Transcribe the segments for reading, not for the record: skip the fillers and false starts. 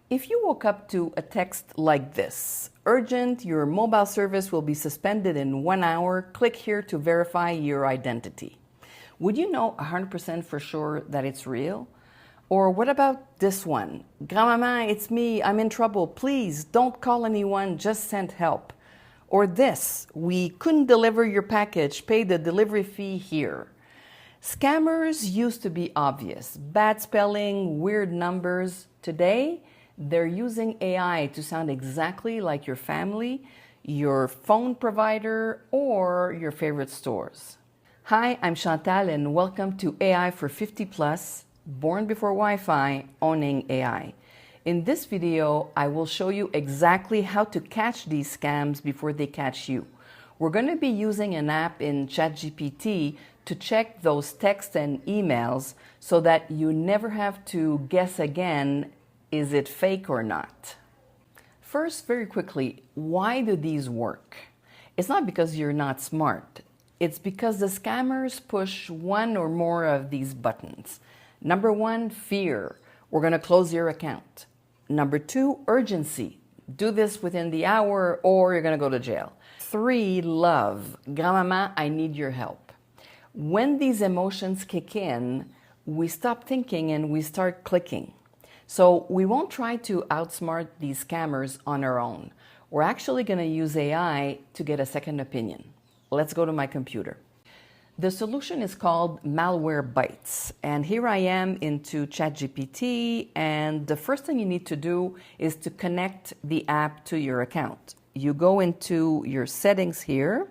If you woke up to a text like this, urgent, your mobile service will be suspended in 1 hour, click here to verify your identity. Would you know 100% for sure that it's real? Or what about this one? Grandmaman, it's me, I'm in trouble, please don't call anyone, just send help. Or this, we couldn't deliver your package, pay the delivery fee here. Scammers used to be obvious, bad spelling, weird numbers. Today, they're using AI to sound exactly like your family, your phone provider, or your favorite stores. Hi, I'm Chantal and welcome to AI for 50 Plus, born before Wi-Fi, owning AI. In this video, I will show you exactly how to catch these scams before they catch you. We're going to be using an app in ChatGPT to check those texts and emails so that you never have to guess again, is it fake or not? First, very quickly, why do these work? It's not because you're not smart. It's because the scammers push one or more of these buttons. Number one, fear. We're going to close your account. Number two, urgency. Do this within the hour or you're going to go to jail. 3, love. Grandmaman, I need your help. When these emotions kick in, we stop thinking and we start clicking. So we won't try to outsmart these scammers on our own. We're actually going to use AI to get a second opinion. Let's go to my computer. The solution is called Malwarebytes. And here I am into ChatGPT. And the first thing you need to do is to connect the app to your account. You go into your settings here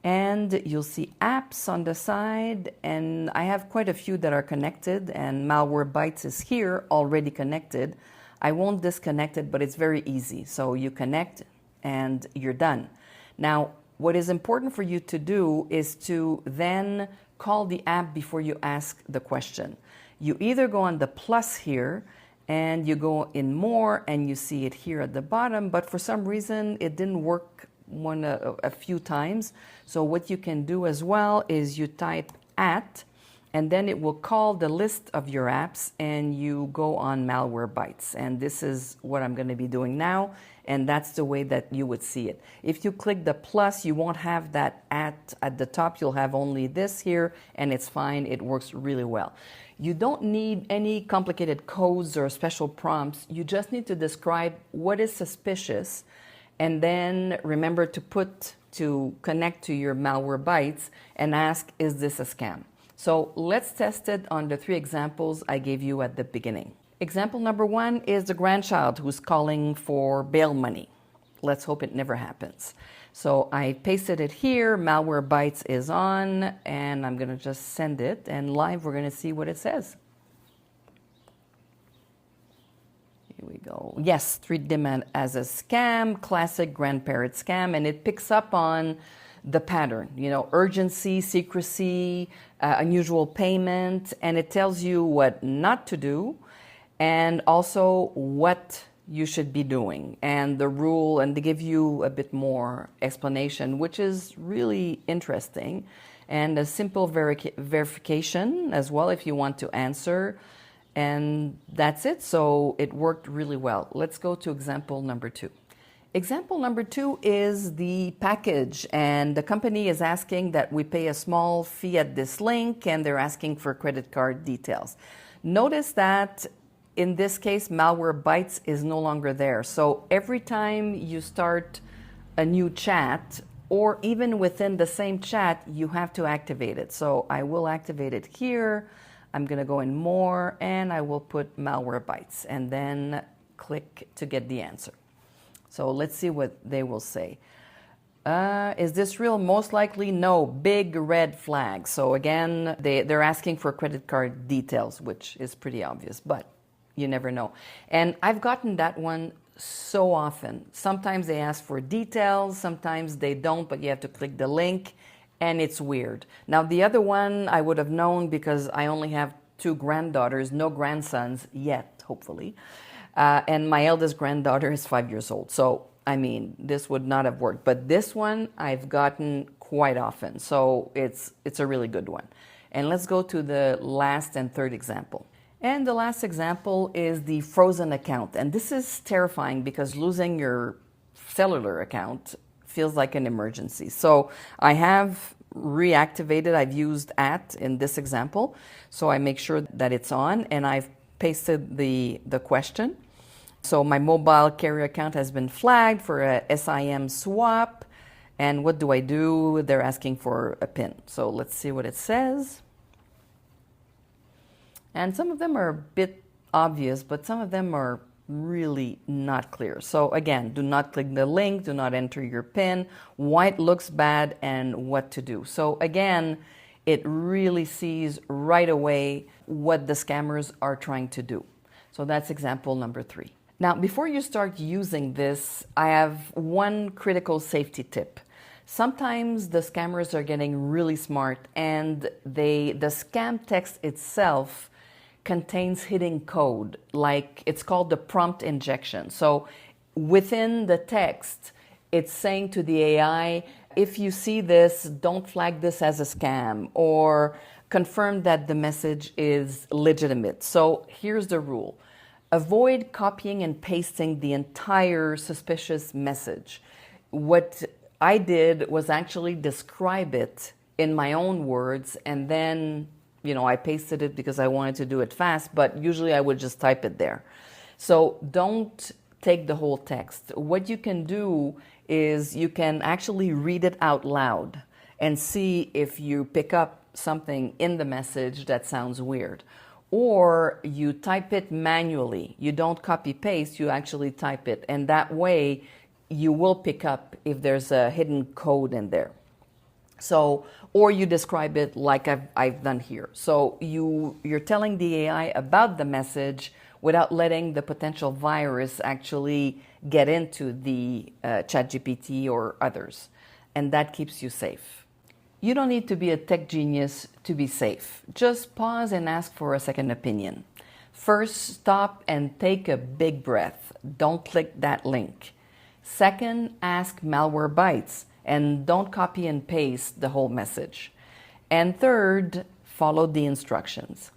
and you'll see apps on the side, and I have quite a few that are connected, and Malwarebytes is here already connected. I won't disconnect it, but it's very easy. So you connect and you're done. Now, what is important for you to do is to then call the app before you ask the question. You either go on the plus here and you go in more and you see it here at the bottom, but for some reason it didn't work a few times. So what you can do as well is you type @ and then it will call the list of your apps and you go on Malwarebytes. And this is what I'm going to be doing now, and that's the way that you would see it. If you click the plus, you won't have that at the top. You'll have only this here, and it's fine. It works really well. You don't need any complicated codes or special prompts. You just need to describe what is suspicious, and then remember to connect to your Malwarebytes and ask, is this a scam? So let's test it on the 3 examples I gave you at the beginning. Example number 1 is the grandchild who's calling for bail money. Let's hope it never happens. So I pasted it here, Malwarebytes is on, and I'm going to just send it, and live we're going to see what it says. Here we go. Yes, treat them as a scam, classic grandparent scam, and it picks up on the pattern, urgency, secrecy, unusual payment, and it tells you what not to do and also what you should be doing and the rule, and they give you a bit more explanation, which is really interesting, and a simple verification as well if you want to answer. And that's it. So it worked really well. Let's go to example number 2. Example number 2 is the package, and the company is asking that we pay a small fee at this link, and they're asking for credit card details. Notice that in this case, Malwarebytes is no longer there. So every time you start a new chat, or even within the same chat, you have to activate it. So I will activate it here. I'm going to go in more, and I will put Malwarebytes, and then click to get the answer. So let's see what they will say. Is this real? Most likely no. Big red flag. So again, they're asking for credit card details, which is pretty obvious, but you never know. And I've gotten that one so often. Sometimes they ask for details, sometimes they don't, but you have to click the link, and it's weird. Now, the other one I would have known because I only have 2 granddaughters, no grandsons yet, hopefully. And my eldest granddaughter is 5 years old. So, I mean, this would not have worked. But this one I've gotten quite often. So it's a really good one. And let's go to the last and third example. And the last example is the frozen account. And this is terrifying because losing your cellular account feels like an emergency. So I have reactivated, I've used in this example. So I make sure that it's on, and I've pasted the question. So my mobile carrier account has been flagged for a SIM swap. And what do? They're asking for a PIN. So let's see what it says. And some of them are a bit obvious, but some of them are really not clear. So again, do not click the link, do not enter your PIN, why it looks bad, and what to do. So again, it really sees right away what the scammers are trying to do. So that's example number 3. Now, before you start using this, I have one critical safety tip. Sometimes the scammers are getting really smart, and the scam text itself contains hidden code, like it's called the prompt injection. So within the text, it's saying to the AI, if you see this, don't flag this as a scam, or confirm that the message is legitimate. So here's the rule. Avoid copying and pasting the entire suspicious message. What I did was actually describe it in my own words, and then I pasted it because I wanted to do it fast, but usually I would just type it there. So don't take the whole text. What you can do is you can actually read it out loud and see if you pick up something in the message that sounds weird. Or you type it manually. You don't copy paste, you actually type it. And that way you will pick up if there's a hidden code in there. So, or you describe it like I've done here. So you're telling the AI about the message without letting the potential virus actually get into the ChatGPT or others. And that keeps you safe. You don't need to be a tech genius to be safe. Just pause and ask for a second opinion. First, stop and take a big breath. Don't click that link. Second, ask Malwarebytes, and don't copy and paste the whole message. And third, follow the instructions.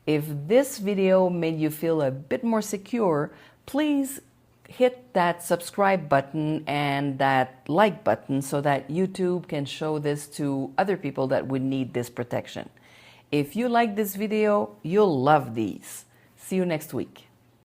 If this video made you feel a bit more secure, please hit that subscribe button and that like button so that YouTube can show this to other people that would need this protection. If you like this video, you'll love these. See you next week.